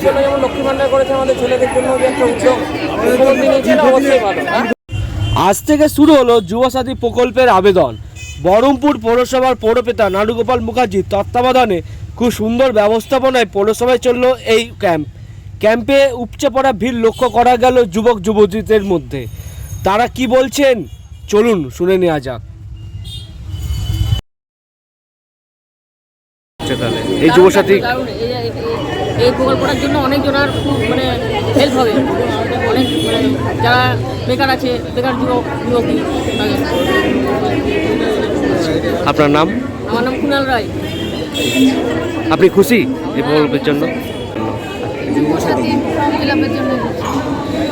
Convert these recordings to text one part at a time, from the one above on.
জন্য যেমন লক্ষ্মী ভান্ডার করেছে, আমাদের ছেলেদের জন্য যে একটা উদ্যোগ মুখ্যমন্ত্রী নিয়েছেন, অবশ্যই ভালো। আজ থেকে শুরু হলো যুবসাথী প্রকল্পের আবেদন। বহরমপুর পৌরসভার পৌরপিতা নারুগোপাল মুখার্জির তত্ত্বাবধানে খুব সুন্দর ব্যবস্থাপনায় পৌরসভায় চলল এই ক্যাম্পে উপচে পড়া ভিড় লক্ষ্য করা গেল যুবক যুবতীদের মধ্যে। তারা কি বলছেন চলুন শুনে নেওয়া যাক। এই যুবসাথী এই প্রকল্পটার জন্য অনেকজনের খুব হেল্প হবে। অনেক যারা বেকার আছে, বেকার যুবতী। আপনার নাম? আমার নাম কুণাল রায়। আপনি খুশি এই প্রকল্পের জন্য?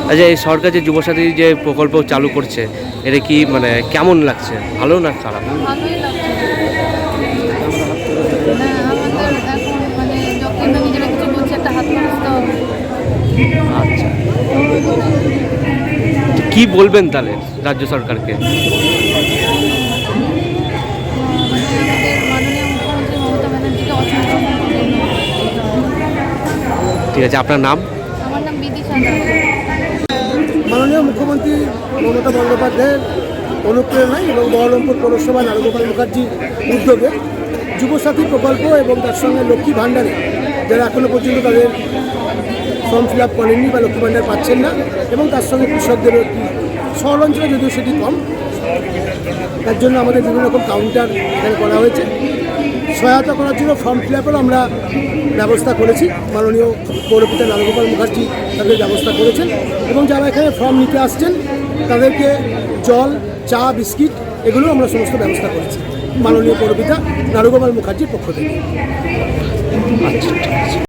আচ্ছা, এই সরকার যে যুবসাথী যে প্রকল্প চালু করছে, এটা কি কেমন লাগছে, ভালো না খারাপ? ভালোই লাগছে। আমাদের এখন যখন নিজেরা কিছু বলছে, একটা হাত খরচ তো হবে। আচ্ছা, কি বলবেন তাহলে রাজ্য সরকারকে? মাননীয় মুখ্যমন্ত্রী মমতা ব্যানার্জিকে অসংখ্য ঠিক আছে, আপনার নাম? আমার নাম বিদিশা দাস। মাননীয় মুখ্যমন্ত্রী মমতা বন্দ্যোপাধ্যায়ের অনুপ্রেরণায় এবং বহরমপুর পৌরসভা নারুগোপাল মুখার্জির উদ্যোগে যুবসাথী প্রকল্প এবং তার সঙ্গে লক্ষ্মী ভাণ্ডারে যারা এখনও পর্যন্ত তাদের ফর্ম ফিল আপ করেননি বা লক্ষ্মী ভাণ্ডার পাচ্ছেন না, এবং তার সঙ্গে কৃষকদেরও একটি শহর অঞ্চলে যদিও সেটি কম, তার জন্য আমাদের বিভিন্ন রকম কাউন্টার এখানে করা হয়েছে। সহায়তা করার জন্য ফর্ম ফিল আপেরও আমরা ব্যবস্থা করেছি। মাননীয় পৌরপিতা নারুগোপাল মুখার্জি তাদের ব্যবস্থা করেছেন, এবং যারা এখানে ফর্ম নিতে আসছেন তাদেরকে জল, চা, বিস্কিট এগুলো আমরা সমস্ত ব্যবস্থা করেছি মাননীয় পৌরপিতা নারুগোপাল মুখার্জির পক্ষ থেকে।